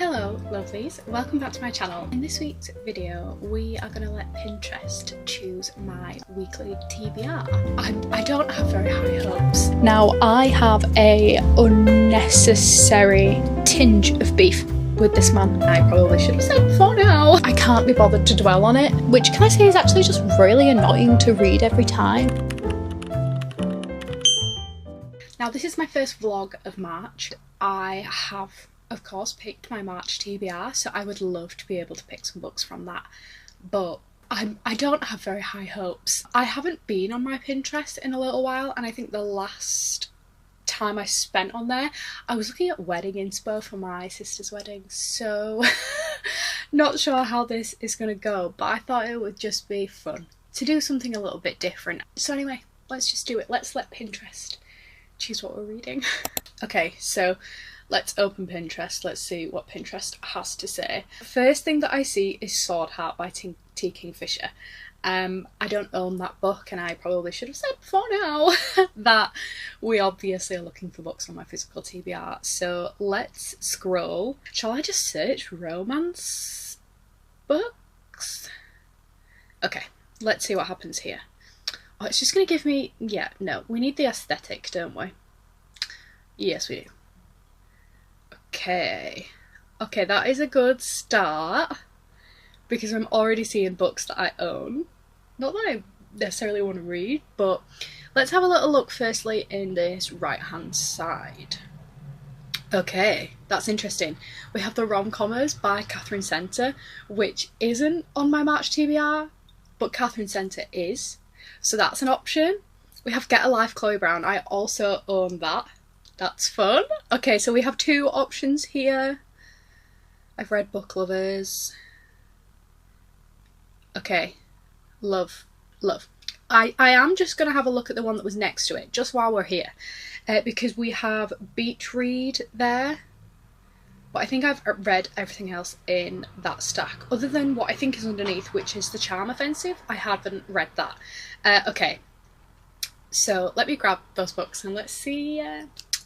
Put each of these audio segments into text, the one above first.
Hello lovelies, welcome back to my channel. In this week's video we are going to let Pinterest choose my weekly TBR. I don't have very high hopes. Now I have a unnecessary tinge of beef with this man. I probably should have said before now. I can't be bothered to dwell on it, which can I say is actually just really annoying to read every time. Now this is my first vlog of March. I have of course picked my March TBR, so I would love to be able to pick some books from that, but I don't have very high hopes. I haven't been on my Pinterest in a little while, and I think the last time I spent on there I was looking at wedding inspo for my sister's wedding, so not sure how this is going to go, but I thought it would just be fun to do something a little bit different. So anyway, let's just do it. Let's let Pinterest choose what we're reading. Okay, so let's open Pinterest. Let's see what Pinterest has to say. First thing that I see is Sword Heart by T. Kingfisher. I don't own that book, and I probably should have said before now that we obviously are looking for books on my physical TBR. So let's scroll. Shall I just search romance books? Okay, let's see what happens here. Oh, it's just going to give me... yeah, no, we need the aesthetic, don't we? Yes, we do. Okay, that is a good start, because I'm already seeing books that I own. Not that I necessarily want to read, but let's have a little look firstly in this right hand side. Okay, that's interesting. We have the Rom-Commers by Catherine Centre, which isn't on my March TBR, but Catherine Centre is, so that's an option. We have Get a Life, Chloe Brown. I also own that. That's fun. Okay, so we have two options here. I've read Book Lovers. Okay, love. I am just going to have a look at the one that was next to it, just while we're here. Because we have Beach Read there. But I think I've read everything else in that stack, other than what I think is underneath, which is The Charm Offensive. I haven't read that. Okay, so let me grab those books and let's see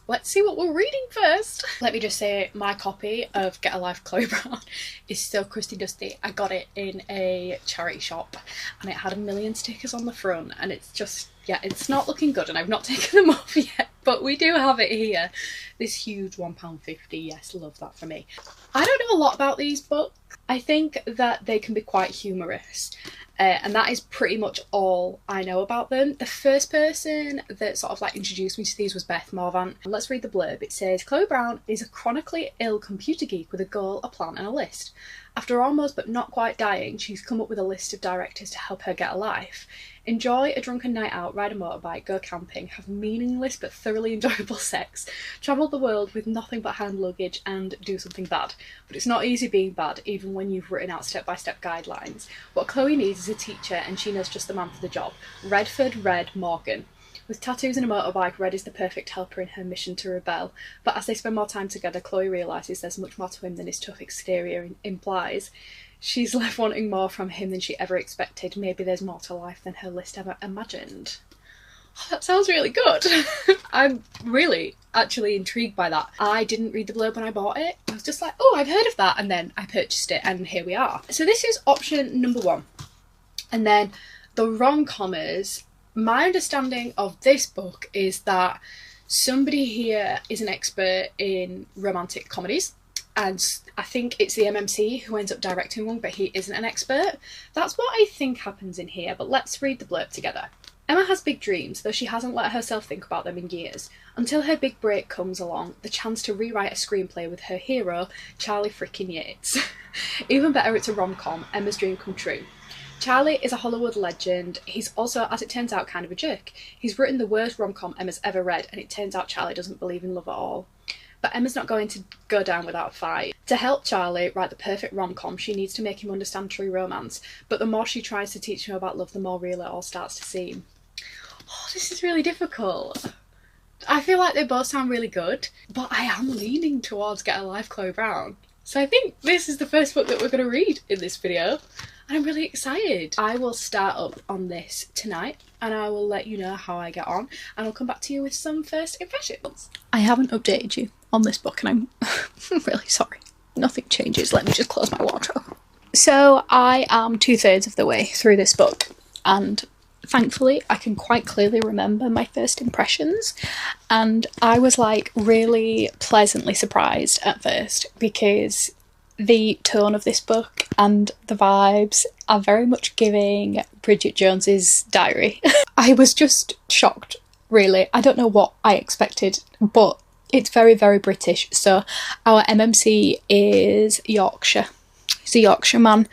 what we're reading first. Let me just say my copy of Get a Life, Chloe Brown is so crusty dusty. I got it in a charity shop and it had a million stickers on the front, and it's just, yeah, it's not looking good, and I've not taken them off yet, but we do have it here. This huge £1.50, yes, love that for me. I don't know a lot about these books. I think that they can be quite humorous. And that is pretty much all I know about them. The first person that sort of like introduced me to these was Beth Morvan. Let's read the blurb. It says, Chloe Brown is a chronically ill computer geek with a goal, a plan and a list. After almost but not quite dying, she's come up with a list of directors to help her get a life. Enjoy a drunken night out, ride a motorbike, go camping, have meaningless but thoroughly enjoyable sex, travel the world with nothing but hand luggage, and do something bad. But it's not easy being bad, even when you've written out step-by-step guidelines. What Chloe needs is a teacher, and she knows just the man for the job. Redford Red Morgan. With tattoos and a motorbike, Red is the perfect helper in her mission to rebel. But as they spend more time together, Chloe realises there's much more to him than his tough exterior implies. She's left wanting more from him than she ever expected. Maybe there's more to life than her list ever imagined. Oh, that sounds really good. I'm really actually intrigued by that. I didn't read the blurb when I bought it. I was just like, oh, I've heard of that, and then I purchased it, and here we are. So this is option number one. And then the Rom-Commers. My understanding of this book is that somebody here is an expert in romantic comedies, and I think it's the MMC who ends up directing one, but he isn't an expert. That's what I think happens in here, but let's read the blurb together. Emma has big dreams, though she hasn't let herself think about them in years, until her big break comes along, the chance to rewrite a screenplay with her hero, Charlie frickin' Yates. Even better, it's a rom-com, Emma's dream come true. Charlie is a Hollywood legend. He's also, as it turns out, kind of a jerk. He's written the worst rom-com Emma's ever read, and it turns out Charlie doesn't believe in love at all. But Emma's not going to go down without a fight. To help Charlie write the perfect rom-com, she needs to make him understand true romance, but the more she tries to teach him about love, the more real it all starts to seem. Oh, this is really difficult. I feel like they both sound really good, but I am leaning towards Get a Life, Chloe Brown. So I think this is the first book that we're going to read in this video. I'm really excited. I will start up on this tonight, and I will let you know how I get on, and I'll come back to you with some first impressions. I haven't updated you on this book, and I'm really sorry. nothing changes. Let me just close my wardrobe. So I am 2/3 of the way through this book, and thankfully I can quite clearly remember my first impressions, and I was like really pleasantly surprised at first because the tone of this book and the vibes are very much giving Bridget Jones's Diary. I was just shocked, really. I don't know what I expected, but it's very, very British. So our MMC is Yorkshire. He's a Yorkshire man.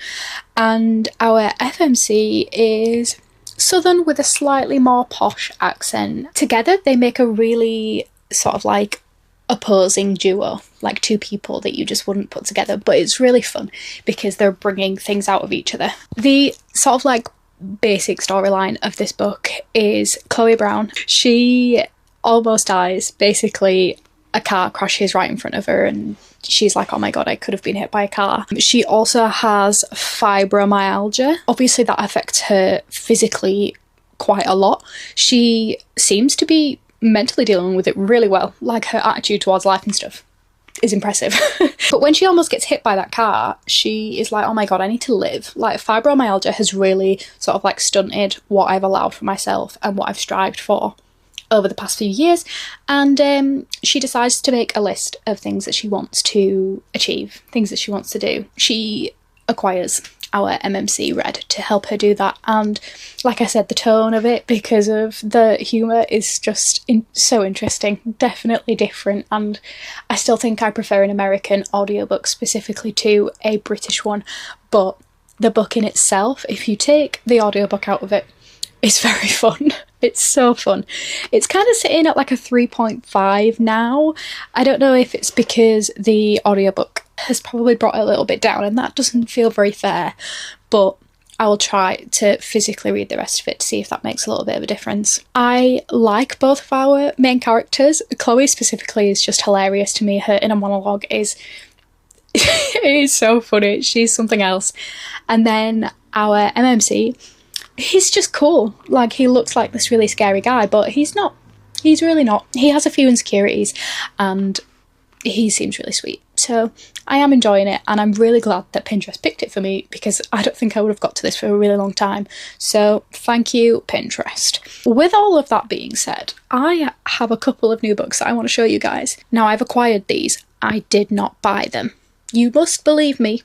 And our FMC is Southern with a slightly more posh accent. Together they make a really sort of like opposing duo, like two people that you just wouldn't put together, but it's really fun because they're bringing things out of each other. The sort of like basic storyline of this book is Chloe Brown. She almost dies. Basically, a car crashes right in front of her and she's like, oh my god, I could have been hit by a car. She also has fibromyalgia. Obviously that affects her physically quite a lot. She seems to be mentally dealing with it really well. Like, her attitude towards life and stuff is impressive. But when she almost gets hit by that car, she is like, oh my god, I need to live. Like, fibromyalgia has really sort of like stunted what I've allowed for myself and what I've strived for over the past few years. And she decides to make a list of things that she wants to achieve, things that she wants to do. She acquires our MMC Red to help her do that, and like I said, the tone of it, because of the humour, is just so interesting, definitely different, and I still think I prefer an American audiobook specifically to a British one. But the book in itself, if you take the audiobook out of it, it's very fun. It's so fun. It's kind of sitting at like a 3.5 now. I don't know if it's because the audiobook has probably brought it a little bit down, and that doesn't feel very fair, but I will try to physically read the rest of it to see if that makes a little bit of a difference. I like both of our main characters. Chloe specifically is just hilarious to me. Her inner monologue is it is so funny. She's something else. And then our MMC, he's just cool. Like, he looks like this really scary guy, but he's not. He's really not. He has a few insecurities and he seems really sweet. So I am enjoying it, and I'm really glad that Pinterest picked it for me because I don't think I would have got to this for a really long time. So thank you, Pinterest. With all of that being said, I have a couple of new books that I want to show you guys. Now, I've acquired these. I did not buy them. You must believe me.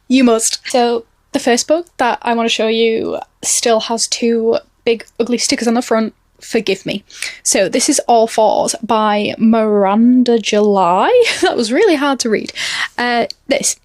You must. So the first book that I want to show you still has two big ugly stickers on the front. Forgive me. So this is All Fours by Miranda July. That was really hard to read. This,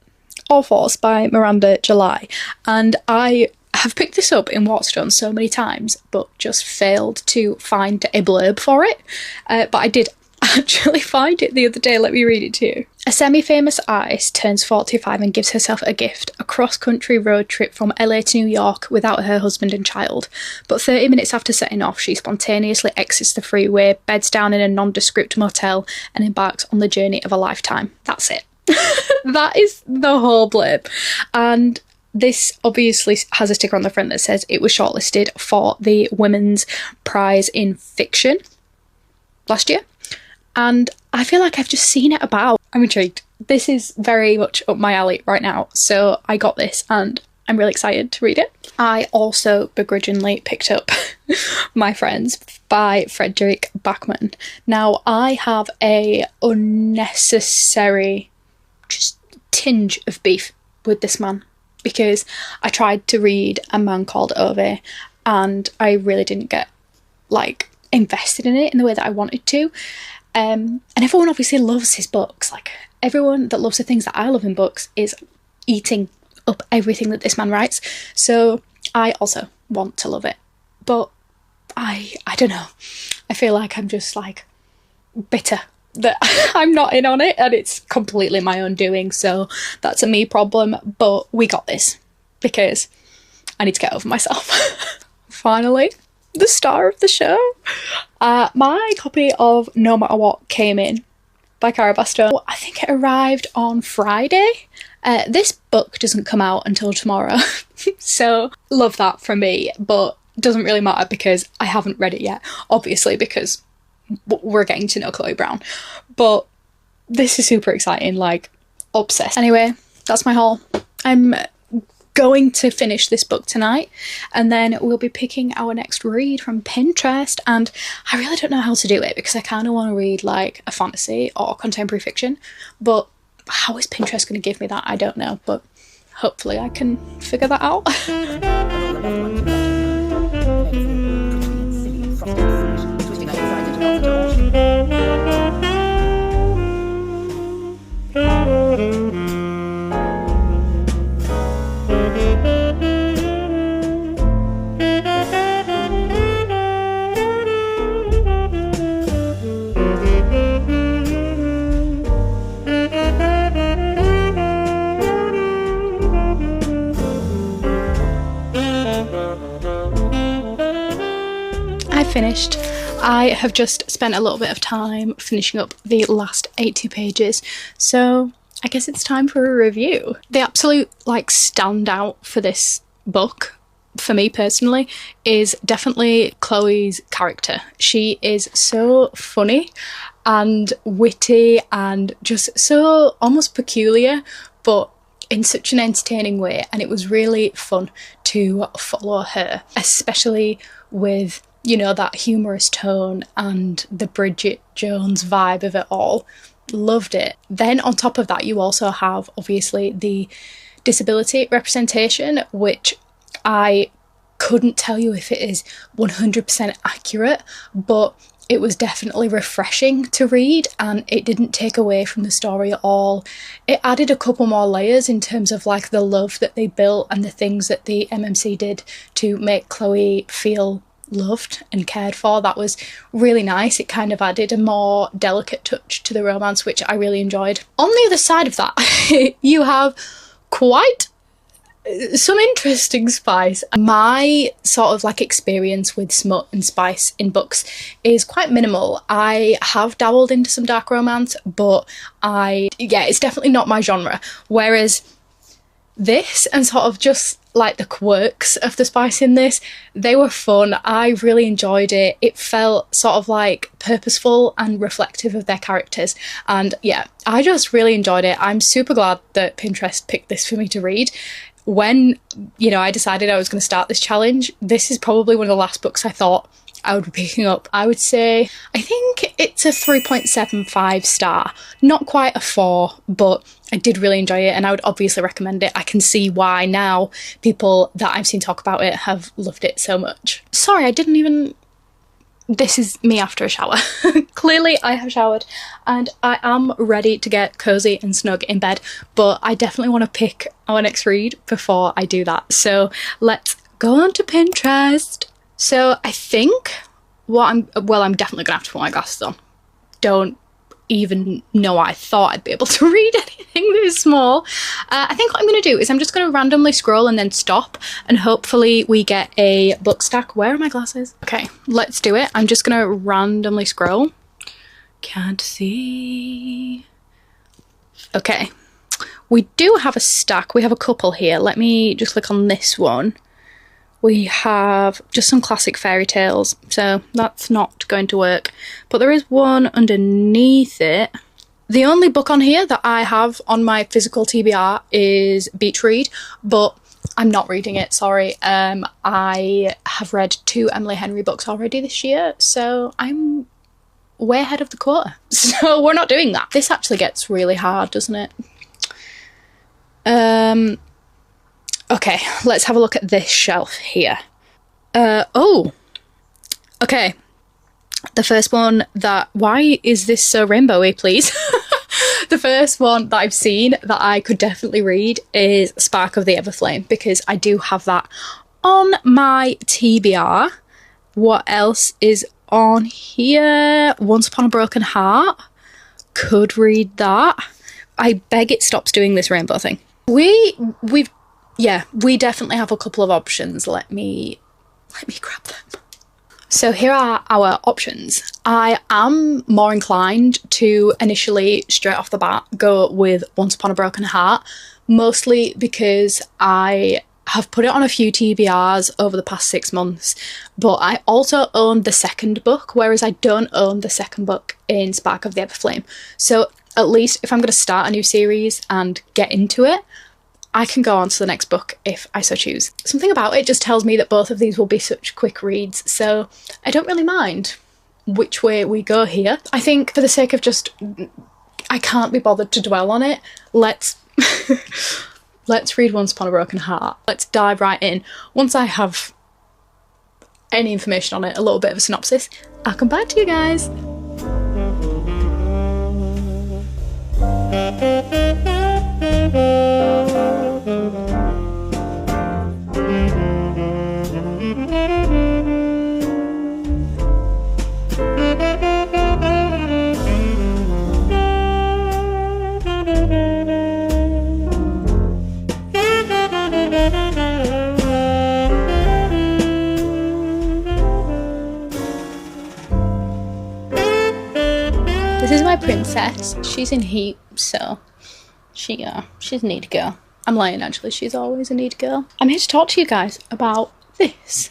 All Fours by Miranda July. And I have picked this up in Waterstone so many times, but just failed to find a blurb for it. But I did actually find it the other day. Let me read it to you. A semi-famous artist turns 45 and gives herself a gift, a cross-country road trip from LA to New York without her husband and child. But 30 minutes after setting off, she spontaneously exits the freeway, beds down in a nondescript motel, and embarks on the journey of a lifetime. That's it. That is the whole blurb. And this obviously has a sticker on the front that says it was shortlisted for the Women's Prize in Fiction last year. And I feel like I've just seen it about. I'm intrigued. This is very much up my alley right now, so I got this and I'm really excited to read it. I also begrudgingly picked up My Friends by Frederick Backman. Now, I have a unnecessary just tinge of beef with this man because I tried to read A Man Called Ove and I really didn't get like invested in it in the way that I wanted to. And everyone obviously loves his books. Like, everyone that loves the things that I love in books is eating up everything that this man writes. So I also want to love it. But I don't know. I feel like I'm just like bitter that I'm not in on it and it's completely my own doing. So that's a me problem. But we got this because I need to get over myself. Finally, the star of the show. My copy of No Matter What came in by Cara Basto. I think it arrived on Friday. This book doesn't come out until tomorrow, so love that from me, but doesn't really matter because I haven't read it yet, obviously, because we're getting to know Chloe Brown. But this is super exciting. Like, obsessed. Anyway, that's my haul. I'm going to finish this book tonight, and then we'll be picking our next read from Pinterest, and I really don't know how to do it because I kind of want to read like a fantasy or contemporary fiction, but how is Pinterest going to give me that? I don't know, but hopefully I can figure that out. Finished. I have just spent a little bit of time finishing up the last 80 pages, so I guess it's time for a review. The absolute like standout for this book, for me personally, is definitely Chloe's character. She is so funny and witty and just so almost peculiar, but in such an entertaining way, and it was really fun to follow her, especially with, you know, that humorous tone and the Bridget Jones vibe of it all. Loved it. Then on top of that, you also have obviously the disability representation, which I couldn't tell you if it is 100% accurate, but it was definitely refreshing to read, and it didn't take away from the story at all. It added a couple more layers in terms of like the love that they built and the things that the MMC did to make Chloe feel loved and cared for. That was really nice. It kind of added a more delicate touch to the romance, which I really enjoyed. On the other side of that, you have quite some interesting spice. My sort of like experience with smut and spice in books is quite minimal. I have dabbled into some dark romance, but it's definitely not my genre. Whereas this and sort of just like the quirks of the spice in this, they were fun. I really enjoyed it. It felt sort of like purposeful and reflective of their characters, and yeah, I just really enjoyed it. I'm super glad that Pinterest picked this for me to read. When, you know, I decided I was going to start this challenge, this is probably one of the last books I thought I would be picking up. I would say, I think it's a 3.75 star. Not quite a 4, but I did really enjoy it, and I would obviously recommend it. I can see why now people that I've seen talk about it have loved it so much. Sorry, I didn't even... This is me after a shower. Clearly I have showered and I am ready to get cozy and snug in bed, but I definitely want to pick our next read before I do that. So let's go on to Pinterest. So I think I'm definitely gonna have to put my glasses on. Don't even know I thought I'd be able to read anything this small. I think what I'm going to do is I'm just going to randomly scroll and then stop, and hopefully we get a book stack. Where are my glasses? Okay, let's do it. I'm just going to randomly scroll. Can't see. Okay, we do have a stack. We have a couple here. Let me just click on this one. We have just some classic fairy tales, so that's not going to work. But there is one underneath it. The only book on here that I have on my physical TBR is Beach Read, but I'm not reading it, sorry. I have read 2 Emily Henry books already this year, so I'm way ahead of the quota. So we're not doing that. This actually gets really hard, doesn't it? Okay, let's have a look at this shelf here. Oh, okay. The first one that... Why is this so rainbowy, please? The first one that I've seen that I could definitely read is Spark of the Everflame, because I do have that on my TBR. What else is on here? Once Upon a Broken Heart. Could read that. I beg it stops doing this rainbow thing. We definitely have a couple of options. Let me grab them. So here are our options. I am more inclined to initially, straight off the bat, go with Once Upon a Broken Heart, mostly because I have put it on a few TBRs over the past 6 months, but I also own the second book, whereas I don't own the second book in Spark of the Everflame. So at least if I'm going to start a new series and get into it, I can go on to the next book if I so choose. Something about it just tells me that both of these will be such quick reads, so I don't really mind which way we go here. I think for the sake of just, I can't be bothered to dwell on it, let's let's read Once Upon a Broken Heart. Let's dive right in. Once I have any information on it, a little bit of a synopsis, I'll come back to you guys. This is my princess. She's in heat, so she's a neat girl. I'm lying, actually. She's always a neat girl. I'm here to talk to you guys about this.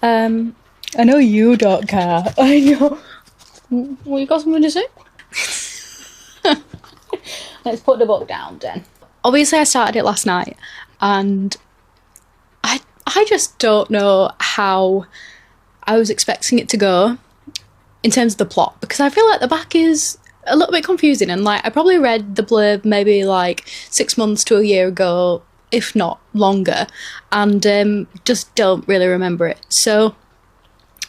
I know you don't care. I know. Well, you got something to say? Let's put the book down then. Obviously, I started it last night, and I just don't know how I was expecting it to go in terms of the plot, because I feel like the back is a little bit confusing, and like I probably read the blurb maybe like 6 months to a year ago, if not longer, and just don't really remember it. So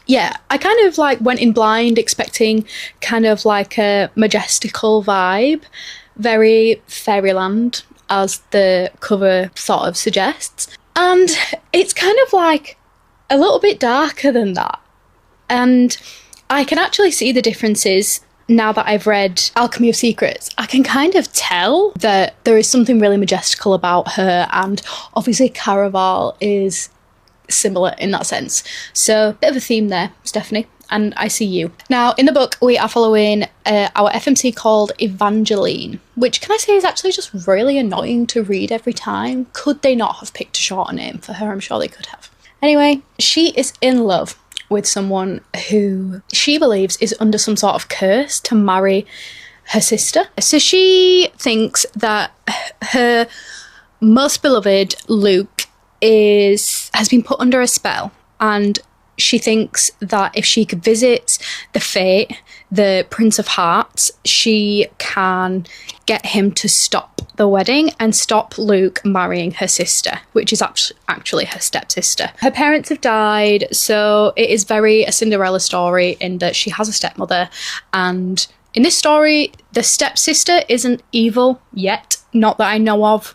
yeah, I kind of like went in blind expecting kind of like a majestical vibe, very fairyland as the cover sort of suggests, and it's kind of like a little bit darker than that, and I can actually see the differences now that I've read Alchemy of Secrets. I can kind of tell that there is something really majestical about her, and obviously Caraval is similar in that sense. So, bit of a theme there, Stephanie, and I see you. Now, in the book, we are following our FMC called Evangeline, which can I say is actually just really annoying to read every time. Could they not have picked a shorter name for her? I'm sure they could have. Anyway, she is in love with someone who she believes is under some sort of curse to marry her sister. So she thinks that her most beloved Luke has been put under a spell, and she thinks that if she could visit the Fate, the Prince of Hearts, she can get him to stop the wedding and stop Luke marrying her sister, which is actually her stepsister. Her parents have died, so it is very a Cinderella story in that she has a stepmother, and in this story, the stepsister isn't evil yet, not that I know of.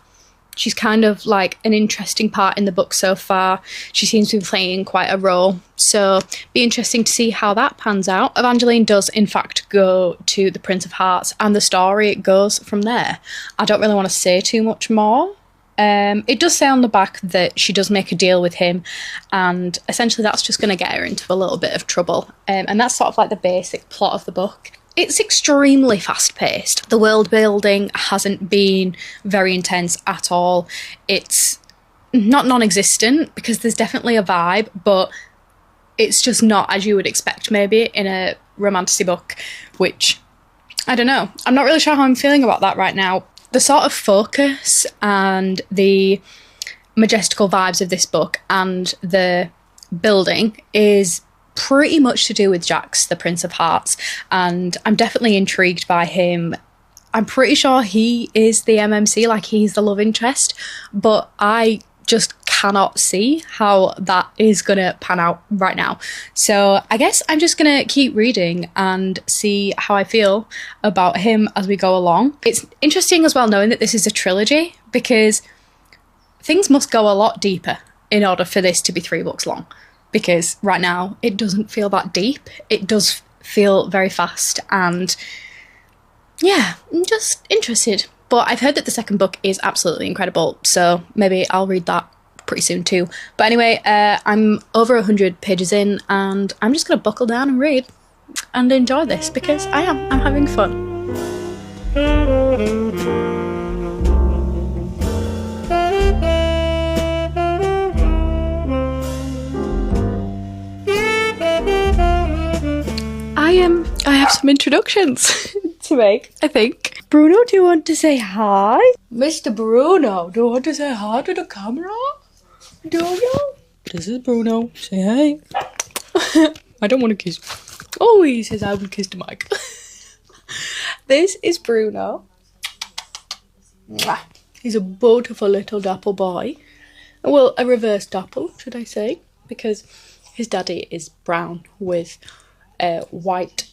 She's kind of like an interesting part in the book so far. She seems to be playing quite a role, so be interesting to see how that pans out. Evangeline does in fact go to the Prince of Hearts, and the story goes from there. I don't really want to say too much more. It does say on the back that she does make a deal with him, and essentially that's just going to get her into a little bit of trouble, and that's sort of like the basic plot of the book. It's extremely fast-paced. The world building hasn't been very intense at all. It's not non-existent, because there's definitely a vibe, but it's just not as you would expect maybe in a romantasy book, which, I don't know. I'm not really sure how I'm feeling about that right now. The sort of focus and the majestical vibes of this book and the building is pretty much to do with Jax, the Prince of Hearts, and I'm definitely intrigued by him. I'm pretty sure he is the MMC, like he's the love interest, but I just cannot see how that is gonna pan out right now. So I guess I'm just gonna keep reading and see how I feel about him as we go along. It's interesting as well knowing that this is a trilogy, because things must go a lot deeper in order for this to be 3 books long. Because right now it doesn't feel that deep. It does feel very fast, and yeah, I'm just interested. But I've heard that the second book is absolutely incredible, so maybe I'll read that pretty soon too. But anyway, I'm over 100 pages in, and I'm just going to buckle down and read and enjoy this, because I'm having fun. I have some introductions to make, I think. Bruno, do you want to say hi? Mr. Bruno, do you want to say hi to the camera? Do you? This is Bruno. Say hi. I don't want to kiss. Oh, he says I will kiss the mic. This is Bruno. Mwah. He's a beautiful little dapple boy. Well, a reverse dapple, should I say, because his daddy is brown with white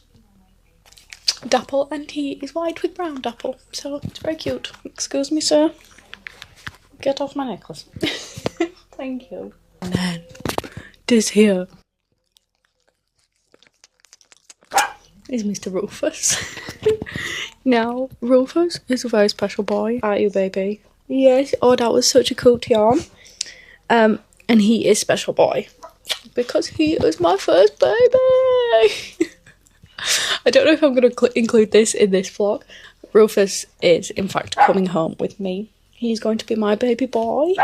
dapple and he is white with brown dapple, so it's very cute. Excuse me, sir. Get off my necklace. Thank you. And then this here is Mr. Rufus. Now, Rufus is a very special boy, aren't you, baby? Yes. Oh, that was such a cute yarn. And he is special boy because he is my first baby. I don't know if I'm going to include this in this vlog. Rufus is, in fact, coming home with me. He's going to be my baby boy.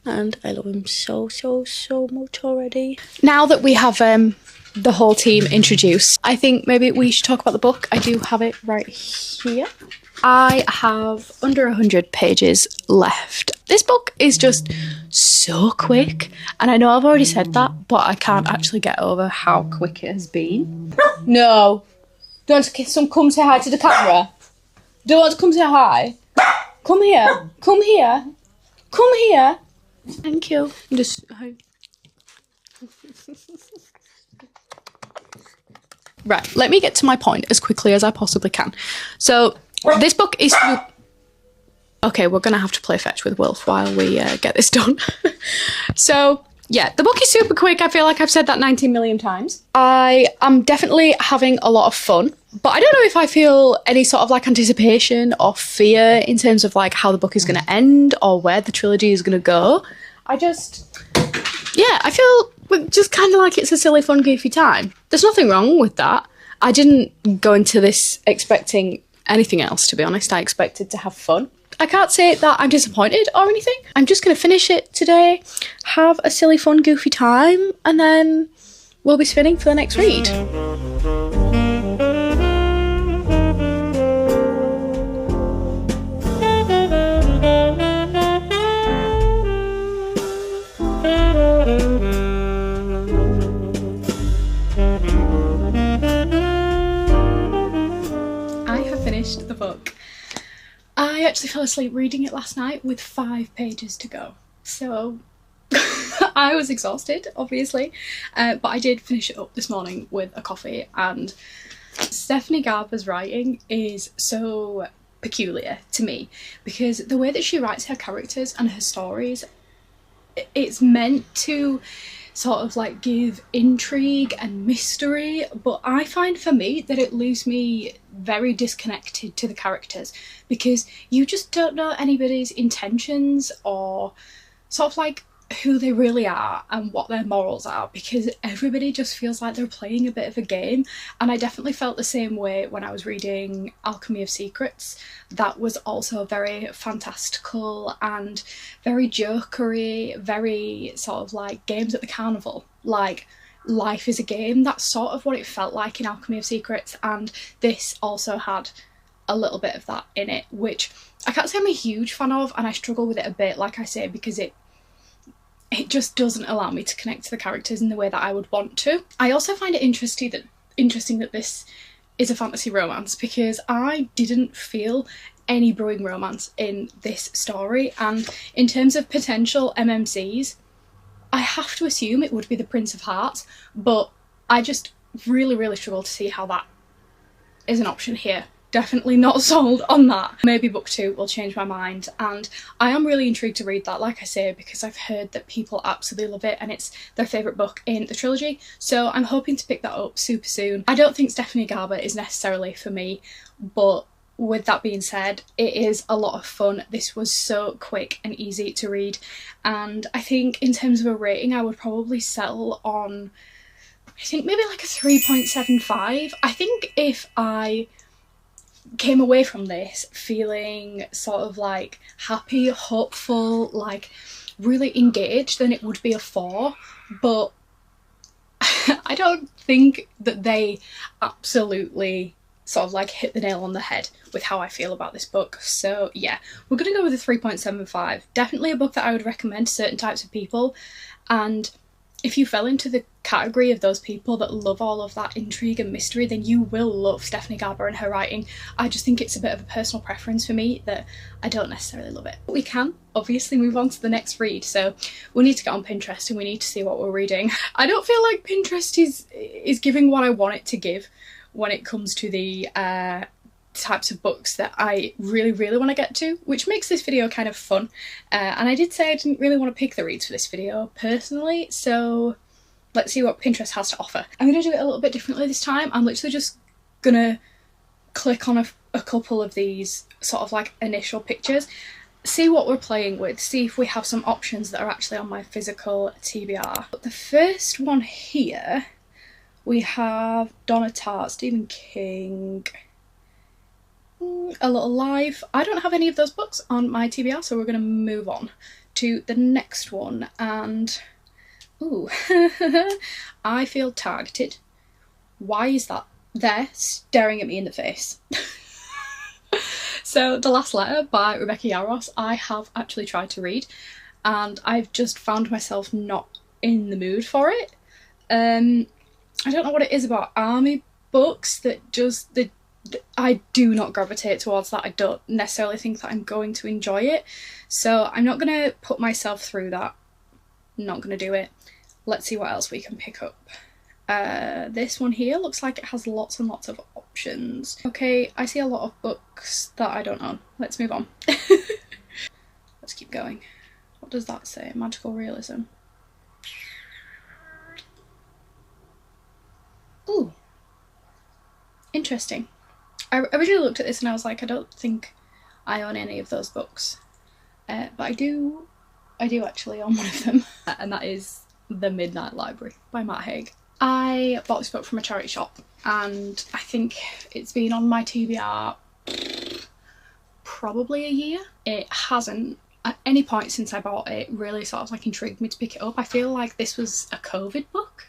And I love him so, so, so much already. Now that we have the whole team introduced, I think maybe we should talk about the book. I do have it right here. I have under 100 pages left. This book is just so quick, and I know I've already said that, but I can't actually get over how quick it has been. No. Do you want to come say hi to the camera? Do you want to come say hi? Come here. Come here. Come here. Thank you. Just hi. Right, let me get to my point as quickly as I possibly can. So, this book is... Okay, we're going to have to play fetch with Wilf while we get this done. So, yeah, the book is super quick. I feel like I've said that 19 million times. I am definitely having a lot of fun, but I don't know if I feel any sort of like anticipation or fear in terms of like how the book is going to end or where the trilogy is going to go. I feel just kind of like it's a silly, fun, goofy time. There's nothing wrong with that. I didn't go into this expecting anything else, to be honest. I expected to have fun. I can't say that I'm disappointed or anything. I'm just going to finish it today, have a silly, fun, goofy time, and then we'll be spinning for the next read. I have finished the book. I actually fell asleep reading it last night with 5 pages to go, so I was exhausted, obviously, but I did finish it up this morning with a coffee, and Stephanie Garber's writing is so peculiar to me because the way that she writes her characters and her stories, it's meant to sort of like give intrigue and mystery, but I find for me that it leaves me very disconnected to the characters because you just don't know anybody's intentions or sort of like who they really are and what their morals are, because everybody just feels like they're playing a bit of a game. And I definitely felt the same way when I was reading Alchemy of Secrets. That was also very fantastical and very jokery, very sort of like games at the carnival, like life is a game. That's sort of what it felt like in Alchemy of Secrets, and this also had a little bit of that in it, which I can't say I'm a huge fan of, and I struggle with it a bit, like I say, because it just doesn't allow me to connect to the characters in the way that I would want to. I also find it interesting that this is a fantasy romance because I didn't feel any brewing romance in this story, and in terms of potential MMCs, I have to assume it would be the Prince of Hearts, but I just really struggle to see how that is an option here. Definitely not sold on that. Maybe book 2 will change my mind, and I am really intrigued to read that, like I say, because I've heard that people absolutely love it and it's their favourite book in the trilogy, so I'm hoping to pick that up super soon. I don't think Stephanie Garber is necessarily for me, but with that being said, it is a lot of fun. This was so quick and easy to read, and I think in terms of a rating I would probably settle on, I think maybe like a 3.75. I think if I came away from this feeling sort of like happy, hopeful, like really engaged, then it would be a 4, but I don't think that they absolutely sort of like hit the nail on the head with how I feel about this book. So yeah, we're gonna go with a 3.75. Definitely a book that I would recommend to certain types of people, and if you fell into the category of those people that love all of that intrigue and mystery, then you will love Stephanie Garber and her writing. I just think it's a bit of a personal preference for me that I don't necessarily love it. But we can obviously move on to the next read, so we need to get on Pinterest and we need to see what we're reading. I don't feel like Pinterest is giving what I want it to give when it comes to the types of books that I really want to get to, which makes this video kind of fun. And I did say I didn't really want to pick the reads for this video personally, so let's see what Pinterest has to offer. I'm going to do it a little bit differently this time. I'm literally just going to click on a couple of these sort of like initial pictures, see what we're playing with, see if we have some options that are actually on my physical TBR. But the first one here, we have Donna Tartt, Stephen King, A Little Life. I don't have any of those books on my TBR, so we're going to move on to the next one. And ooh, I feel targeted. Why is that there staring at me in the face? So The Last Letter by Rebecca Yarros, I have actually tried to read, and I've just found myself not in the mood for it. I don't know what it is about army books that just I do not gravitate towards that. I don't necessarily think that I'm going to enjoy it, so I'm not going to put myself through that. Not going to do it. Let's see what else we can pick up. This one here looks like it has lots and lots of options. Okay, I see a lot of books that I don't own. Let's move on. Let's keep going. What does that say? Magical realism. Ooh. Interesting. I originally looked at this and I was like, I don't think I own any of those books. But I do actually own one of them. And that is The Midnight Library by Matt Haig. I bought this book from a charity shop and I think it's been on my TBR probably a year. It hasn't at any point since I bought it really sort of like intrigued me to pick it up. I feel like this was a COVID book.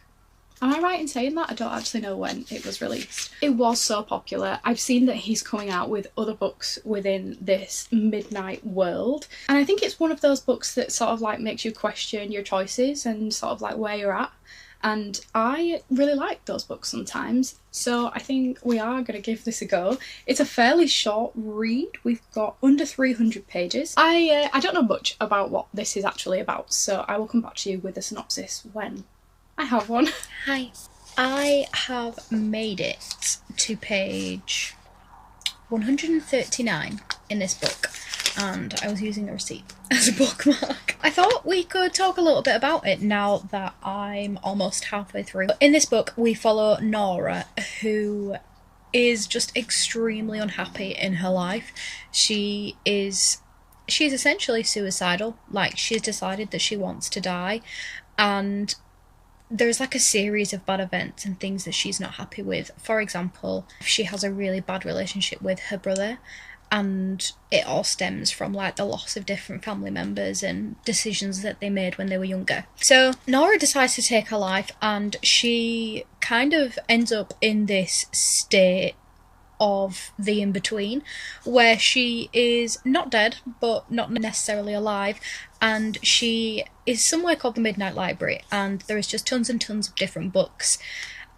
Am I right in saying that? I don't actually know when it was released. It was so popular. I've seen that he's coming out with other books within this midnight world. And I think it's one of those books that sort of like makes you question your choices and sort of like where you're at. And I really like those books sometimes. So I think we are going to give this a go. It's a fairly short read. We've got under 300 pages. I don't know much about what this is actually about, so I will come back to you with a synopsis when I have one. Hi. I have made it to page 139 in this book, and I was using a receipt as a bookmark. I thought we could talk a little bit about it now that I'm almost halfway through. In this book, we follow Nora, who is just extremely unhappy in her life. She's essentially suicidal. Like, she's decided that she wants to die, and there's like a series of bad events and things that she's not happy with. For example, she has a really bad relationship with her brother, and it all stems from like the loss of different family members and decisions that they made when they were younger. So Nora decides to take her life, and she kind of ends up in this state of the in-between where she is not dead but not necessarily alive, and she is somewhere called the Midnight Library, and there is just tons and tons of different books,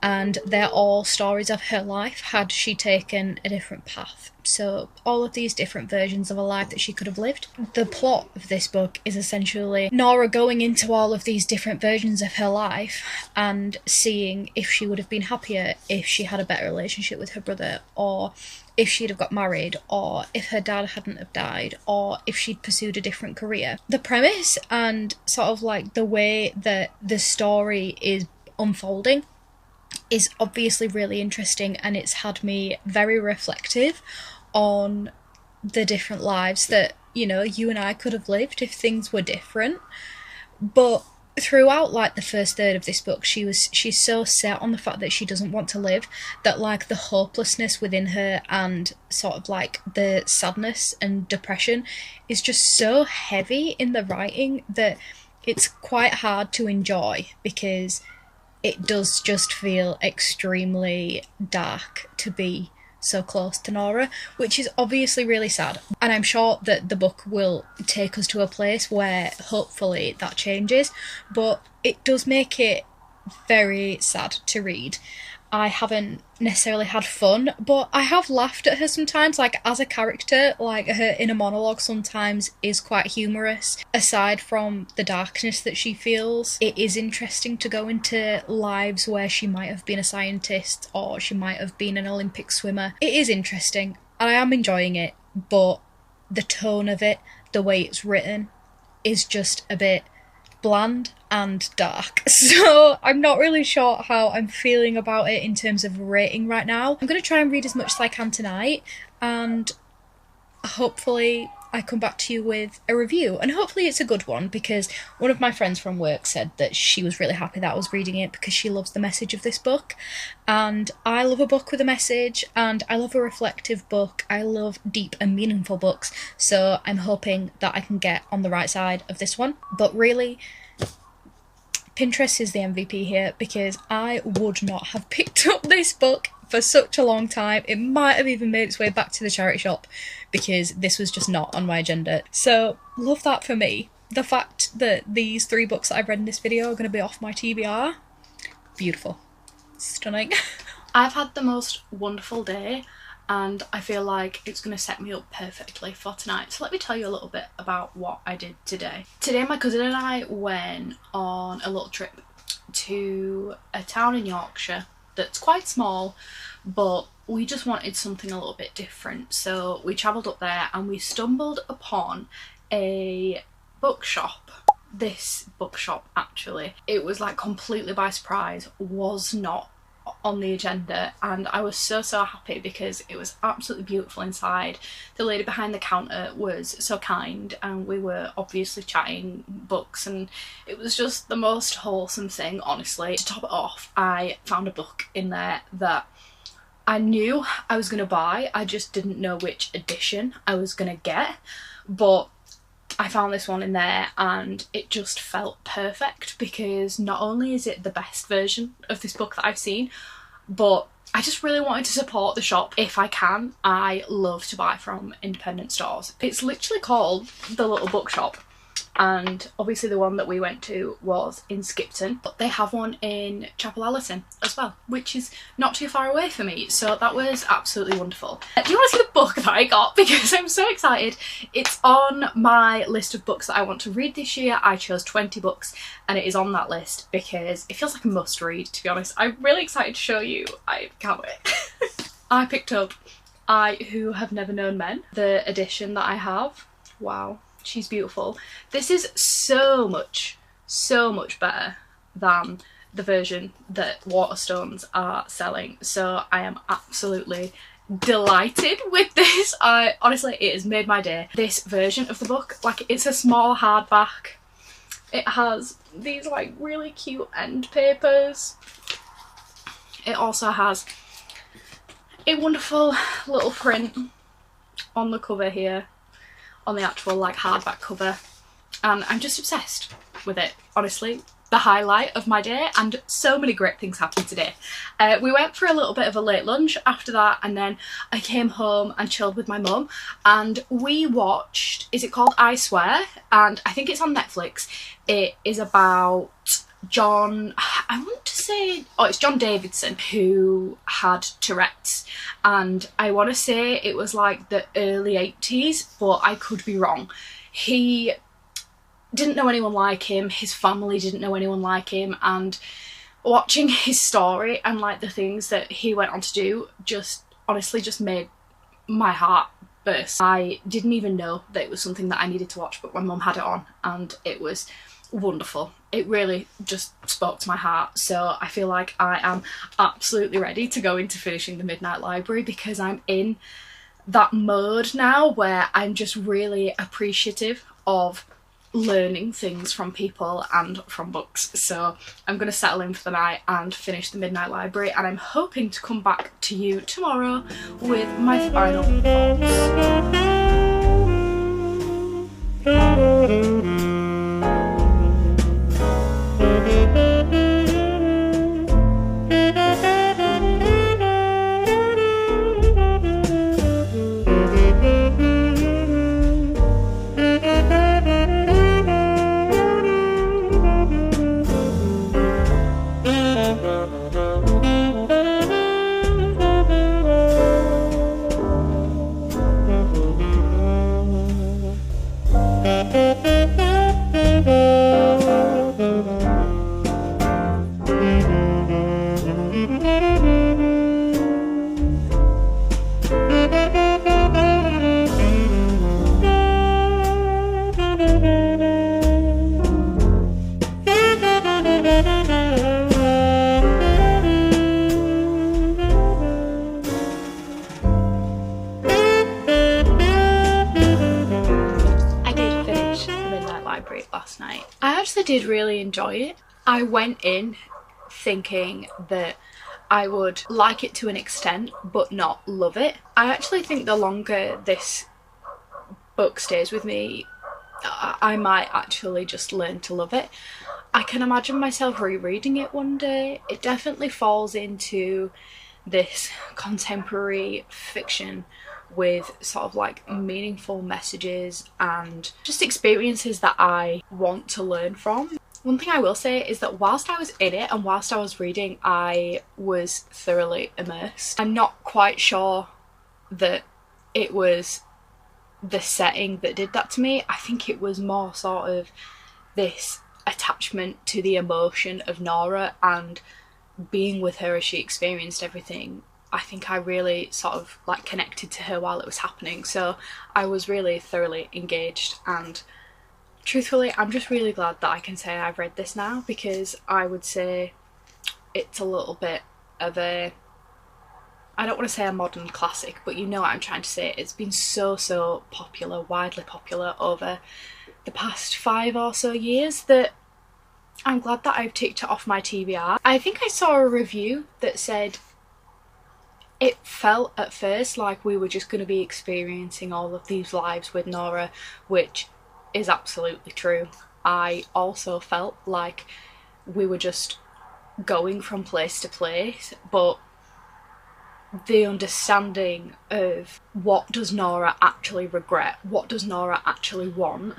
and they're all stories of her life had she taken a different path. So all of these different versions of a life that she could have lived. The plot of this book is essentially Nora going into all of these different versions of her life and seeing if she would have been happier if she had a better relationship with her brother, or if she'd have got married, or if her dad hadn't have died, or if she'd pursued a different career. The premise and sort of like the way that the story is unfolding is obviously really interesting, and it's had me very reflective on the different lives that, you know, you and I could have lived if things were different. But throughout like the first third of this book, she's so set on the fact that she doesn't want to live, that like the hopelessness within her and sort of like the sadness and depression is just so heavy in the writing that it's quite hard to enjoy, because it does just feel extremely dark to be so close to Nora, which is obviously really sad. And I'm sure that the book will take us to a place where hopefully that changes, but it does make it very sad to read. I haven't necessarily had fun, but I have laughed at her sometimes, like as a character. Like her inner monologue sometimes is quite humorous. Aside from the darkness that she feels, it is interesting to go into lives where she might have been a scientist or she might have been an Olympic swimmer. It is interesting, and I am enjoying it, but the tone of it, the way it's written, is just a bit bland and dark. So I'm not really sure how I'm feeling about it in terms of rating right now. I'm going to try and read as much as I can tonight, and hopefully I come back to you with a review, and hopefully it's a good one, because one of my friends from work said that she was really happy that I was reading it because she loves the message of this book, and I love a book with a message, and I love a reflective book. I love deep and meaningful books, so I'm hoping that I can get on the right side of this one. But really, Pinterest is the MVP here, because I would not have picked up this book for such a long time. It might have even made its way back to the charity shop because this was just not on my agenda. So love that for me. The fact that these 3 books that I've read in this video are going to be off my TBR, beautiful, stunning. I've had the most wonderful day, and I feel like it's going to set me up perfectly for tonight. So let me tell you a little bit about what I did today. Today my cousin and I went on a little trip to a town in Yorkshire that's quite small, but we just wanted something a little bit different. So we travelled up there and we stumbled upon a bookshop. This bookshop, actually, it was like completely by surprise, was not on the agenda, and I was so happy because it was absolutely beautiful inside. The lady behind the counter was so kind, and we were obviously chatting books, and it was just the most wholesome thing, honestly. To top it off, I found a book in there that I knew I was going to buy. I just didn't know which edition I was going to get, but I found this one in there and it just felt perfect, because not only is it the best version of this book that I've seen, but I just really wanted to support the shop if I can. I love to buy from independent stores. It's literally called The Little Bookshop, and obviously the one that we went to was in Skipton, but they have one in Chapel Allerton as well, which is not too far away for me, so that was absolutely wonderful. Do you want to see the book that I got? Because I'm so excited. It's on my list of books that I want to read this year. I chose 20 books and it is on that list because it feels like a must read, to be honest. I'm really excited to show you. I can't wait. I picked up I Who Have Never Known Men, the edition that I have. Wow. She's beautiful. This is so much better than the version that Waterstones are selling, so I am absolutely delighted with this. Honestly, it has made my day. This version of the book, like, it's a small hardback. It has these like really cute end papers. It also has a wonderful little print on the cover here, on the actual like hardback cover, and I'm just obsessed with it, honestly. The highlight of my day, and so many great things happened today. We went for a little bit of a late lunch after that, and then I came home and chilled with my mum, and we watched, is it called I Swear? And I think it's on Netflix. It is about John, I want to say, oh, it's John Davidson, who had Tourette's, and I want to say it was like the early 80s, but I could be wrong. He didn't know anyone like him, his family didn't know anyone like him, and watching his story and like the things that he went on to do just honestly just made my heart burst. I didn't even know that it was something that I needed to watch, but my mum had it on and it was wonderful. It really just spoke to my heart, so I feel like I am absolutely ready to go into finishing the Midnight Library, because I'm in that mode now where I'm just really appreciative of learning things from people and from books. So I'm going to settle in for the night and finish the Midnight Library, and I'm hoping to come back to you tomorrow with my final thoughts. I did finish The Midnight Library last night. I actually did really enjoy it. I went in thinking that I would like it to an extent but not love it. I actually think the longer this book stays with me, I might actually just learn to love it. I can imagine myself rereading it one day. It definitely falls into this contemporary fiction with sort of like meaningful messages and just experiences that I want to learn from. One thing I will say is that whilst I was in it and whilst I was reading, I was thoroughly immersed. I'm not quite sure that it was the setting that did that to me. I think it was more sort of this attachment to the emotion of Nora and being with her as she experienced everything. I think I really sort of like connected to her while it was happening, so I was really thoroughly engaged, and truthfully I'm just really glad that I can say I've read this now, because I would say it's a little bit of a, I don't want to say a modern classic, but you know what I'm trying to say. It's been so popular, widely popular over the past 5 or so years, that I'm glad that I've ticked it off my TBR. I think I saw a review that said it felt at first like we were just going to be experiencing all of these lives with Nora, which is absolutely true. I also felt like we were just going from place to place, but the understanding of what does Nora actually regret, what does Nora actually want,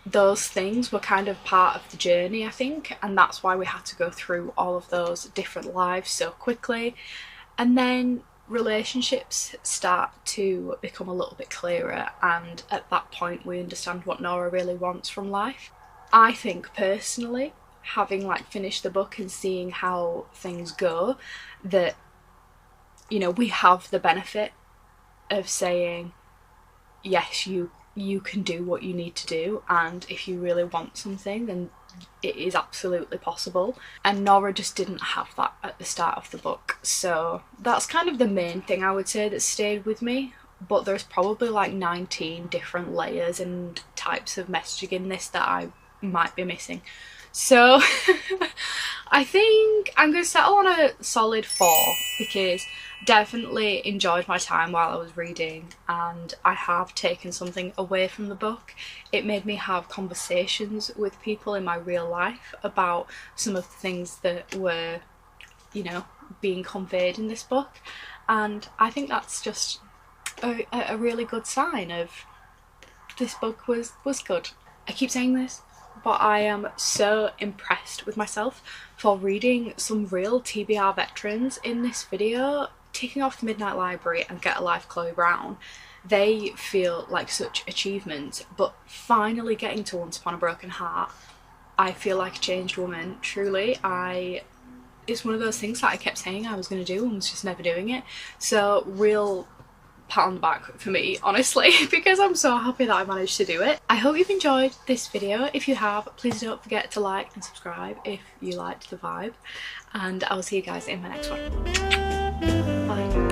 those things were kind of part of the journey, I think, and that's why we had to go through all of those different lives so quickly. And then relationships start to become a little bit clearer, and at that point we understand what Nora really wants from life. I think personally, having like finished the book and seeing how things go, that, you know, we have the benefit of saying, yes, you can do what you need to do, and if you really want something, then it is absolutely possible. And Nora just didn't have that at the start of the book, so that's kind of the main thing I would say that stayed with me. But there's probably like 19 different layers and types of messaging in this that I might be missing, so I think I'm going to settle on a solid 4, because definitely enjoyed my time while I was reading, and I have taken something away from the book. It made me have conversations with people in my real life about some of the things that were, you know, being conveyed in this book, and I think that's just a really good sign of this book was good. I keep saying this, but I am so impressed with myself for reading some real TBR veterans in this video. Ticking off The Midnight Library and Get a Life Chloe Brown, they feel like such achievements, but finally getting to Once Upon a Broken Heart, I feel like a changed woman, truly. It's one of those things that I kept saying I was going to do and was just never doing it, so real pat on the back for me, honestly, because I'm so happy that I managed to do it. I hope you've enjoyed this video. If you have, please don't forget to like and subscribe if you liked the vibe, and I will see you guys in my next one. Bye.